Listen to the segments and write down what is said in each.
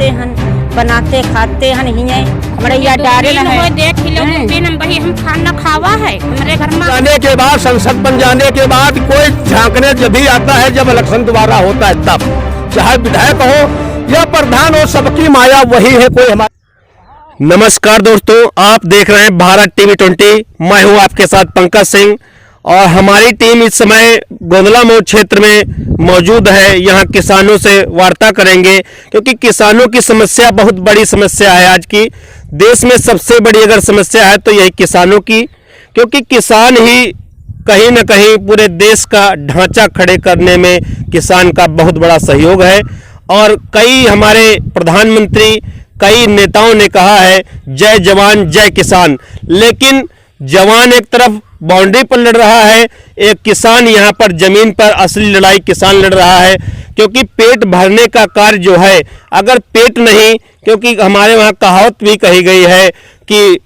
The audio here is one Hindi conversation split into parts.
करते हैं, बनाते खाते हैं। हिये हमारे यहाँ डारे है 1 किलो वही हम खाना खावा है हमारे घर में। जाने के बाद, संसद बन जाने के बाद कोई झांकने जब भी आता है जब इलेक्शन दोबारा होता है तब, चाहे विधायक हो या प्रधान हो, सबकी माया वही है कोई हमारे। नमस्कार दोस्तों, आप देख रहे हैं भारत टीवी 20। मैं हूं आपके साथ पंकज सिंह और हमारी टीम इस समय गोंदला मोड़ क्षेत्र में मौजूद है। यहां किसानों से वार्ता करेंगे क्योंकि किसानों की समस्या बहुत बड़ी समस्या है। आज की देश में सबसे बड़ी अगर समस्या है तो यही किसानों की, क्योंकि किसान ही कहीं न कहीं पूरे देश का ढांचा खड़े करने में किसान का बहुत बड़ा सहयोग है। और कई हमारे प्रधानमंत्री, कई नेताओं ने कहा है जय जवान जय किसान, लेकिन जवान एक तरफ बाउंड्री पर लड़ रहा है, एक किसान यहाँ पर जमीन पर असली लड़ाई किसान लड़ रहा है। क्योंकि पेट भरने का कार्य जो है, अगर पेट नहीं, क्योंकि हमारे वहाँ कहावत भी कही गई है कि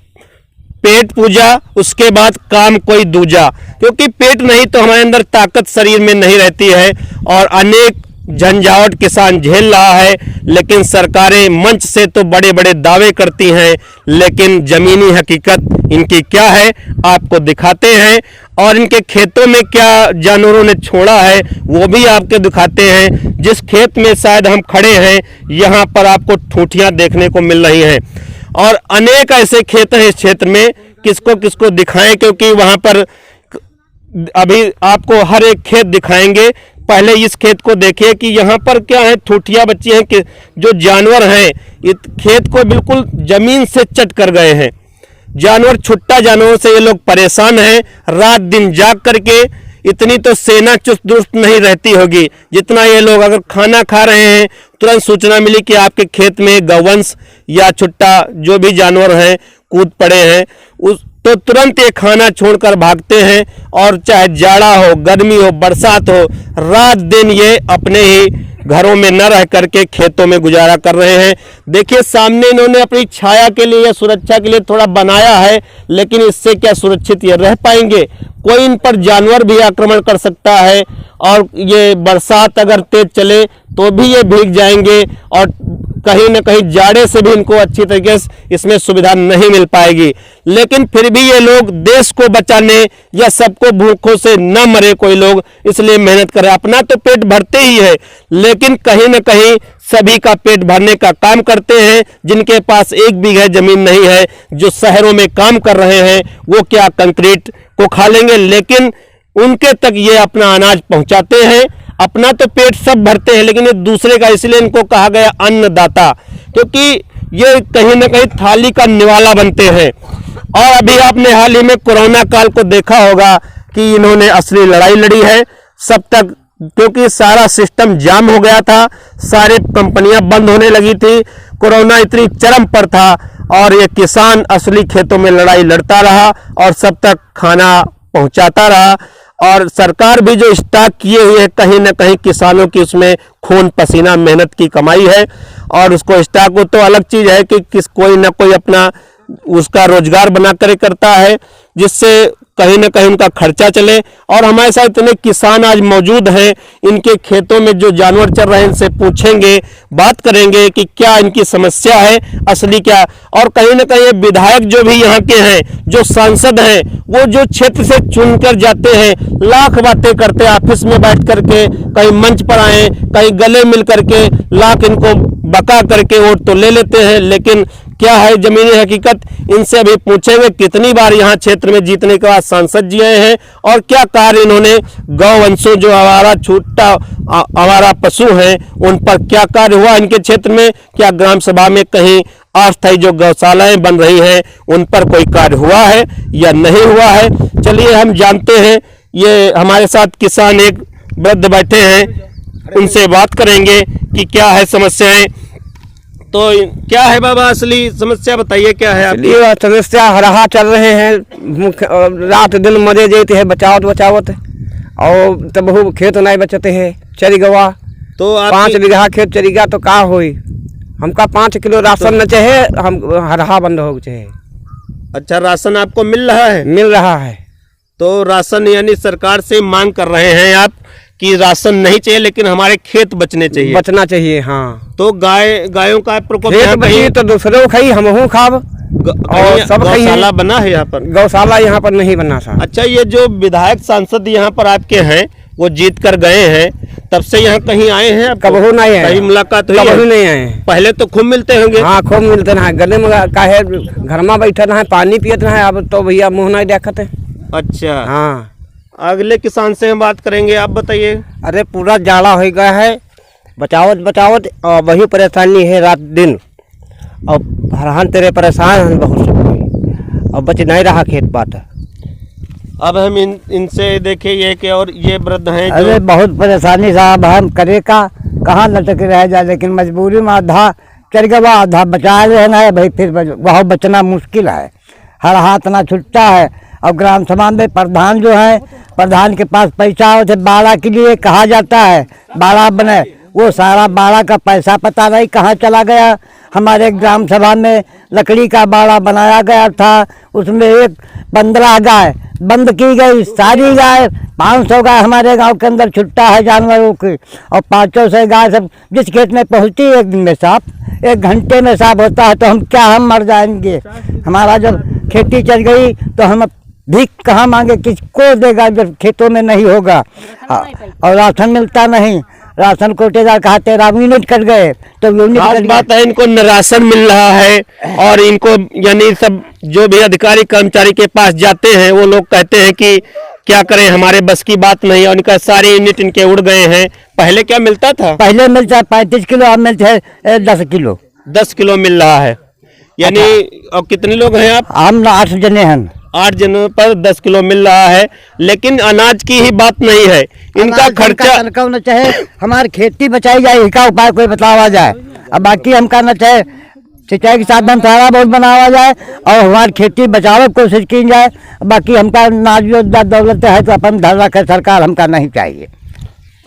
पेट पूजा उसके बाद काम कोई दूजा, क्योंकि पेट नहीं तो हमारे अंदर ताकत शरीर में नहीं रहती है। और अनेक झंझावट किसान झेल रहा है, लेकिन सरकारें मंच से तो बड़े बड़े दावे करती हैं, लेकिन जमीनी हकीकत इनकी क्या है आपको दिखाते हैं। और इनके खेतों में क्या जानवरों ने छोड़ा है वो भी आपको दिखाते हैं। जिस खेत में शायद हम खड़े हैं यहाँ पर आपको ठूठियाँ देखने को मिल रही हैं और अनेक ऐसे खेत हैं इस क्षेत्र में, किसको किसको दिखाएं, क्योंकि वहाँ पर अभी आपको हर एक खेत दिखाएंगे। पहले इस खेत को देखिए कि यहाँ पर क्या है, ठूठियाँ बच्ची हैं कि जो जानवर हैं इस खेत को बिल्कुल जमीन से चट कर गए हैं। जानवर, छुट्टा जानवरों से ये लोग परेशान हैं। रात दिन जाग करके, इतनी तो सेना चुस्त दुरुस्त नहीं रहती होगी जितना ये लोग अगर खाना खा रहे हैं, तुरंत सूचना मिली कि आपके खेत में गौवंश या छुट्टा जो भी जानवर हैं कूद पड़े हैं, उस तो तुरंत ये खाना छोड़कर भागते हैं। और चाहे जाड़ा हो, गर्मी हो, बरसात हो, रात दिन ये अपने ही घरों में न रह करके खेतों में गुजारा कर रहे हैं। देखिए सामने इन्होंने अपनी छाया के लिए या सुरक्षा के लिए थोड़ा बनाया है, लेकिन इससे क्या सुरक्षित ये रह पाएंगे? कोई इन पर जानवर भी आक्रमण कर सकता है और ये बरसात अगर तेज चले तो भी ये भीग जाएंगे और कहीं न कहीं जाड़े से भी इनको अच्छी तरीके से इसमें सुविधा नहीं मिल पाएगी। लेकिन फिर भी ये लोग देश को बचाने या सबको भूखों से न मरे कोई लोग, इसलिए मेहनत कर रहे हैं। अपना तो पेट भरते ही है, लेकिन कहीं न कहीं सभी का पेट भरने का काम करते हैं। जिनके पास 1 बीघा जमीन नहीं है, जो शहरों में काम कर रहे हैं, वो क्या कंक्रीट को खा लेंगे, लेकिन उनके तक ये अपना अनाज पहुंचाते हैं। अपना तो पेट सब भरते हैं, लेकिन एक दूसरे का, इसलिए इनको कहा गया अन्नदाता, क्योंकि ये कहीं ना कहीं थाली का निवाला बनते हैं। और अभी आपने हाल ही में कोरोना काल को देखा होगा कि इन्होंने असली लड़ाई लड़ी है सब तक, क्योंकि सारा सिस्टम जाम हो गया था, सारे कंपनियां बंद होने लगी थी, कोरोना इतनी चरम पर था और ये किसान असली खेतों में लड़ाई लड़ता रहा और सब तक खाना पहुंचाता रहा। और सरकार भी जो स्टॉक किए हुए है, कहीं ना कहीं किसानों की उसमें खून पसीना मेहनत की कमाई है। और उसको स्टॉक को तो अलग चीज है कि कोई ना कोई अपना उसका रोजगार बना कर करता है, जिससे कहीं ना कहीं उनका खर्चा चले। और हमारे साथ इतने किसान आज मौजूद हैं, इनके खेतों में जो जानवर चल रहे हैं इनसे पूछेंगे, बात करेंगे कि क्या इनकी समस्या है, असली क्या। और कहीं ना कहीं विधायक जो भी यहाँ के हैं, जो सांसद हैं, वो जो क्षेत्र से चुनकर जाते हैं, लाख बातें करते हैं, ऑफिस में बैठ करके, कहीं मंच पर आए, कहीं गले मिल करके, लाख इनको बका करके वोट तो ले लेते हैं, लेकिन क्या है जमीनी हकीकत, इनसे अभी पूछेंगे कितनी बार यहाँ क्षेत्र में जीतने के बाद सांसद जी आए हैं और क्या कार्य इन्होंने गौवंशों, जो आवारा छुट्टा आवारा पशु हैं, उन पर क्या कार्य हुआ इनके क्षेत्र में। क्या ग्राम सभा में कहीं अस्थायी जो गौशालाएं बन रही हैं उन पर कोई कार्य हुआ है या नहीं हुआ है? चलिए हम जानते हैं। ये हमारे साथ किसान एक वृद्ध बैठे हैं, उनसे बात करेंगे कि क्या है समस्याएं। तो क्या है बाबा असली समस्या, बताइए क्या है आपकी समस्या? हरहा चल रहे हैं, रात दिन मरे जाते हैं बचावत बचावत, और तब बहु खेत नहीं बचते हैं, चरी गवा। तो 5 बीघा खेत चरी गया तो का हुई? हमका 5 किलो राशन न चाहिए, हम हरहा बंद हो चाहिए। अच्छा, राशन आपको मिल रहा है? मिल रहा है। तो राशन यानी सरकार से मांग कर रहे हैं आप कि राशन नहीं चाहिए लेकिन हमारे खेत बचने चाहिए। बचना चाहिए। हाँ, तो गायों का प्रकोप खेत यहाँ बची तो दूसरे को खाई, हमहू खाब और सब खाई। गौशाला बना है यहाँ पर? गौशाला यहाँ पर नहीं बना था। अच्छा, ये जो विधायक सांसद यहाँ पर आपके हैं वो जीत कर गए हैं, तब से यहाँ कहीं आए हैं? कबहू नहीं आए, कहीं मुलाकात हुई? कबहू नहीं आए। पहले तो खूब मिलते होंगे। हाँ, खूब मिलते ना, गले में काहे घर में बैठे ना, पानी पियत ना, अब तो भैया मुँह नहीं देखते। अच्छा, हाँ, अगले किसान से हम बात करेंगे, आप बताइए। अरे पूरा जाड़ा हो गया है, बचावत बचावत और वही परेशानी है रात दिन, और हरहान तेरे परेशान हैं बहुत सब, और बच नहीं रहा खेत पात। अब हम इनसे देखे ये कि और ये वृद्ध हैं जो अरे बहुत परेशानी साहब, हम करे का कहाँ लटक रह जाए, लेकिन मजबूरी में आधा चल गया, आधा बचा रहना है भाई, फिर बहुत बचना मुश्किल है, हर हाथ ना छुट्टा है। और ग्राम सभा में प्रधान जो है, प्रधान के पास पैसा होते बाड़ा के लिए कहा जाता है, बाड़ा बने, वो सारा बाड़ा का पैसा पता नहीं कहाँ चला गया। हमारे ग्राम सभा में लकड़ी का बाड़ा बनाया गया था, उसमें 15 गाय बंद की गई, सारी गाय 500 गाय हमारे गांव के अंदर छुट्टा है जानवरों की, और 500 गाय सब जिस खेत में पहुंचती है एक दिन में साफ, 1 घंटे में साफ होता है, तो हम मर जाएंगे। हमारा जब खेती चल गई तो हम भीख कहाँ मांगे, किसको देगा जब खेतों में नहीं होगा, और राशन मिलता नहीं। राशन कोटेदार कहा 13 यूनिट कट गए, तो यूनिट बात है, इनको न राशन मिल रहा है, और इनको यानी सब जो भी अधिकारी कर्मचारी के पास जाते हैं वो लोग कहते हैं कि क्या करें, हमारे बस की बात नहीं, और इनका सारे यूनिट इनके उड़ गए हैं। पहले क्या मिलता था? पहले मिलता है 35 किलो, अब मिलता है 10 किलो। 10 किलो मिल रहा है, यानी और कितने लोग हैं आप? हम 8 जने हैं, 8 जनों पर 10 किलो मिल रहा है, लेकिन अनाज की ही बात नहीं है, इनका खर्चा होना चाहे, हमारी खेती बचाई जाए, इसका उपाय कोई बतावा जाए। अब बाकी हम करना चाहे सिंचाई के साधन सारा बहुत बनावा जाए, और हमारी खेती बचावे की कोशिश की जाए। बाकी हमका अनाज जो दौलत है तो अपन धर रखे, सरकार हमका नहीं चाहिए।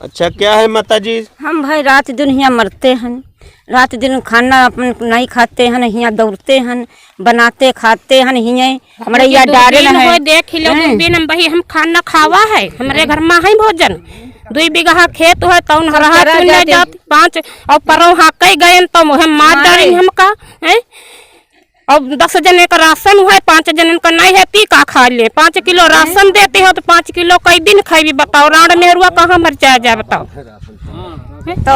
अच्छा, क्या है माता जी? हम भाई रात दिन यहाँ मरते हैं, रात दिन खाना अपन नहीं खाते हैं, यहाँ दौड़ते हैं, बनाते खाते हैं, यहाँ हमारे यहाँ डारे है। देख लो बिन भाई हम खाना खावा है, हमारे घर में है भोजन, 2 बीघा खेत है, तो हरा जात 5 और परो हाँ कई गए तो हम मार डाली हमका है। और 10 जने का राशन हुआ, 5 जने का नहीं है, ती का खा ले। 5 किलो राशन देते हो तो 5 किलो कई दिन खाई, बताओ राण मेहरुआ कहाँ मर जाए बताओ। तो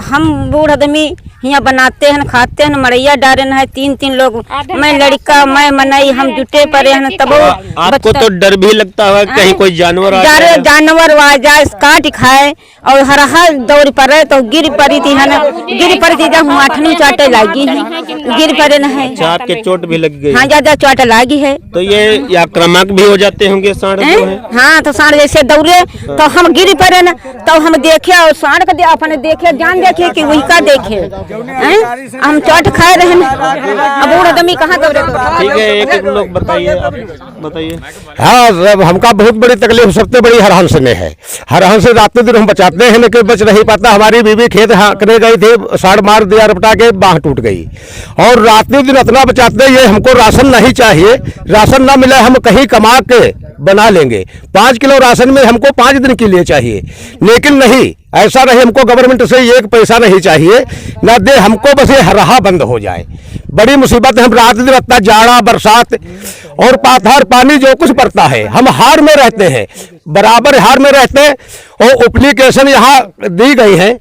हम बूढ़ आदमी यहाँ बनाते हैं खाते हैं, मरैया डारन है 3-3 लोग, मैं लड़का मैं मनई हम जुटे पड़े हैं। तब आपको तो डर भी लगता है कहीं कोई जानवर आ जाए? जानवर आ जाए काट खाए, और हर हर दौड़ पड़े तो गिर पड़ी थी, है ना, गिर पड़ी थी, जब माठनी चाटे लगी है, गिर पड़े न है। आपके चोट भी लग गई? हाँ, ज्यादा चोट लगी है। तो ये आक्रामक भी हो जाते होंगे सांड जो है? हाँ, तो सांड जैसे दौड़े तो हम गिर पड़े न, तो हम देखे और सांड का अपने देखे, जान देखे कि वही का देखे, हम चोट खाए रहे, अब बूढ़ आदमी कहाँ दौड़े। ठीक है, एक लोग बताइए, आप बताइए। हाँ, हमका बहुत बड़ी तकलीफ सबसे बड़ी हरहंस में है। हरहंस से रात दिन हम बचाते हैं लेकिन बच नहीं पाता। हमारी बीवी खेत हाँकने गई थी, साड़ मार दिया रपटा के, बाँह टूट गई, और रात दिन इतना बचाते ये हमको राशन नहीं चाहिए, राशन ना मिले हम कहीं कमा के बना लेंगे। 5 किलो राशन में हमको 5 दिन के लिए चाहिए, लेकिन नहीं, ऐसा नहीं, हमको गवर्नमेंट से 1 पैसा नहीं चाहिए, ना दे हमको, बस ये रहा बंद हो जाए। बड़ी मुसीबत है, हम रात दिन इतना जाड़ा बरसात और पाथर पानी जो कुछ पड़ता है, हम हार में रहते हैं, बराबर हार में रहते हैं। और एप्लीकेशन यहाँ दी गई है,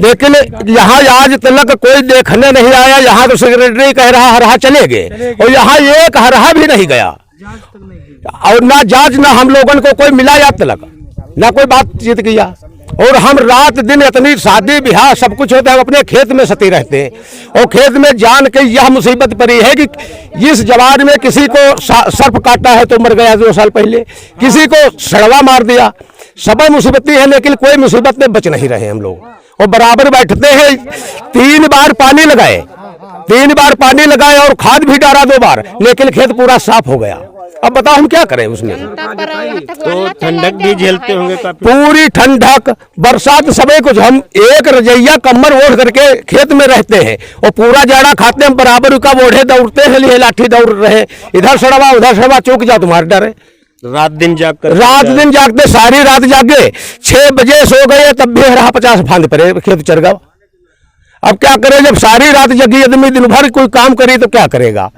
लेकिन यहाँ आज तक कोई देखने नहीं आया। यहाँ तो सेक्रेटरी कह रहा हरहा चले गए, और यहाँ एक हरहा भी नहीं गया, और ना जांच ना हम लोगों को कोई मिला या तलक, ना कोई बातचीत किया। और हम रात दिन इतनी शादी ब्याह सब कुछ होता है, अपने खेत में सती रहते हैं, और खेत में जान के यह मुसीबत पड़ी है कि इस जवान में किसी को सर्प काटा है तो मर गया 2 साल पहले, किसी को सड़वा मार दिया, सब मुसीबती है, लेकिन कोई मुसीबत में बच नहीं रहे हम लोग। और बराबर बैठते हैं, 3 बार पानी लगाए, 3 बार पानी लगाए, और खाद भी डाला 2 बार, लेकिन खेत पूरा साफ हो गया। अब बताओ हम क्या करें उसमें? तो ठंडक भी झेलते होंगे काफी? पूरी ठंडक बरसात सबे कुछ, हम एक रजैया कम्बल ओढ़ करके खेत में रहते हैं, और पूरा जाड़ा खाते हैं, बराबर का ओढ़े दौड़ते हैं, लिए लाठी दौड़ रहे, इधर सड़वा उधर सड़वा, चूक जाओ तुम्हारे डर है। रात दिन जागते सारी रात जागे, 6 बजे सो गए तब भी हरा 50 फांद पड़े खेत चर गया। अब क्या करे, जब सारी रात जगी आदमी दिन भर कोई काम करे तो क्या करेगा।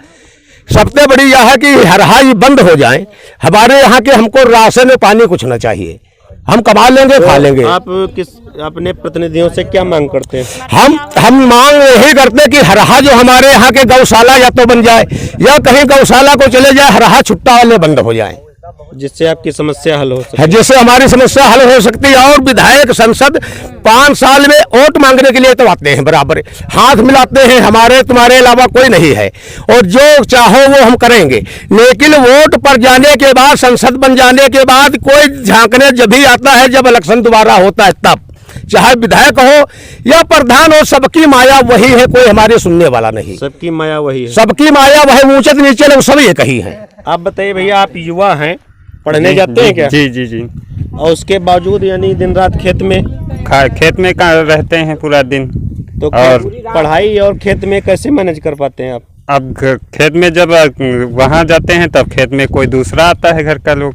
सबसे बड़ी यह है कि हरहा ये बंद हो जाए। हमारे यहाँ के हमको राशन में पानी कुछ ना चाहिए, हम कमा लेंगे खा लेंगे। आप किस अपने प्रतिनिधियों से क्या मांग करते हैं? हम मांग यही करते कि हरहा जो हमारे यहाँ के गौशाला या तो बन जाए या कहीं गौशाला को चले जाए, हरहा छुट्टा वाले बंद हो जाए, जिससे आपकी समस्या हल हो सके। जिससे हमारी समस्या हल हो सकती है। और विधायक संसद 5 साल में वोट मांगने के लिए तो आते हैं, बराबर हाथ मिलाते हैं, हमारे तुम्हारे अलावा कोई नहीं है और जो चाहो वो हम करेंगे। लेकिन वोट पर जाने के बाद, संसद बन जाने के बाद कोई झांकने जब भी आता है जब इलेक्शन दोबारा होता है तब, चाहे विधायक हो या प्रधान हो, सबकी माया वही है, कोई हमारे सुनने वाला नहीं। सबकी माया वही है, सबकी माया वही, ऊंचे नीचे लोग सब एक ही है। आप बताइए भैया, आप युवा हैं, पढ़ने जाते हैं क्या? जी जी जी। और उसके बावजूद यानी दिन रात खेत में रहते हैं पूरा दिन। तो और पढ़ाई और खेत में कैसे मैनेज कर पाते हैं आप? अब खेत में जब वहाँ जाते हैं तब खेत में कोई दूसरा आता है घर का लोग।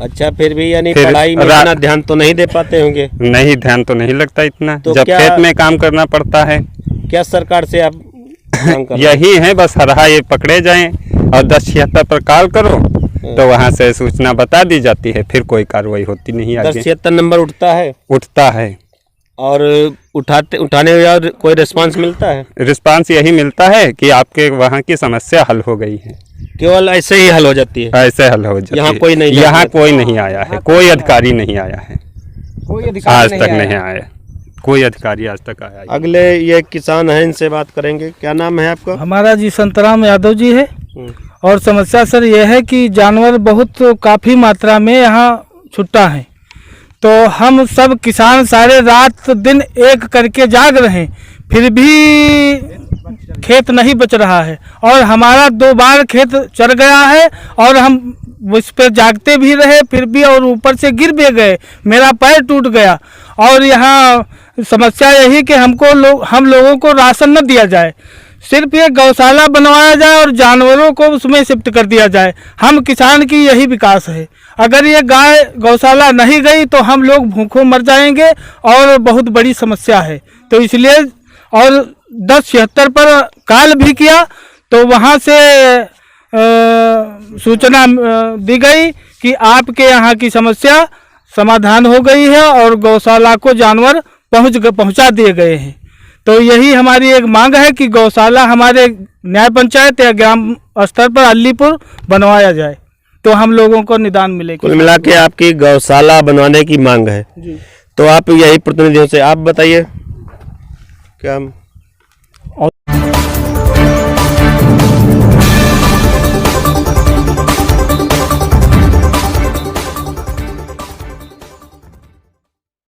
अच्छा, फिर भी यानी फिर पढ़ाई में इतना ध्यान तो नहीं दे पाते होंगे? नहीं, ध्यान तो नहीं लगता इतना, तो जब खेत में काम करना पड़ता है। क्या सरकार से आप मांग कर यही है बस, हरहा ये पकड़े जाएं और 1076 पर कॉल करो तो वहाँ से सूचना बता दी जाती है, फिर कोई कार्रवाई होती नहीं आगे। 1076 नंबर उठता है और उठाने और कोई रिस्पांस मिलता है? रिस्पांस यही मिलता है कि आपके वहाँ की समस्या हल हो गई है। केवल ऐसे ही हल हो जाती है? ऐसे हल हो जाती है। यहाँ कोई नहीं, यहाँ कोई नहीं आया है, कोई अधिकारी नहीं आया है, आज तक नहीं आया, कोई अधिकारी आज तक आया है। अगले ये किसान हैं, इनसे बात करेंगे। क्या नाम है आपका? हमारा जी संतराम यादव जी है। और समस्या सर ये है कि जानवर बहुत काफ़ी मात्रा में यहाँ छुट्टा है, तो हम सब किसान सारे रात दिन एक करके जाग रहे हैं, फिर भी खेत नहीं बच रहा है। और हमारा 2 बार खेत चर गया है और हम उस पर जागते भी रहे फिर भी, और ऊपर से गिर भी गए, मेरा पैर टूट गया। और यहाँ समस्या यही कि हम लोगों को राशन न दिया जाए, सिर्फ ये गौशाला बनवाया जाए और जानवरों को उसमें शिफ्ट कर दिया जाए। हम किसान की यही विकास है। अगर ये गाय गौशाला नहीं गई तो हम लोग भूखों मर जाएंगे और बहुत बड़ी समस्या है। तो इसलिए और 1076 पर कॉल भी किया तो वहाँ से सूचना दी गई कि आपके यहाँ की समस्या समाधान हो गई है और गौशाला को जानवर पहुँचा दिए गए हैं। तो यही हमारी एक मांग है कि गौशाला हमारे न्याय पंचायत या ग्राम स्तर पर अलीपुर बनवाया जाए तो हम लोगों को निदान मिलेगी। कुल मिला के आपकी गौशाला बनवाने की मांग है। तो आप यही प्रतिनिधियों से आप बताइए क्या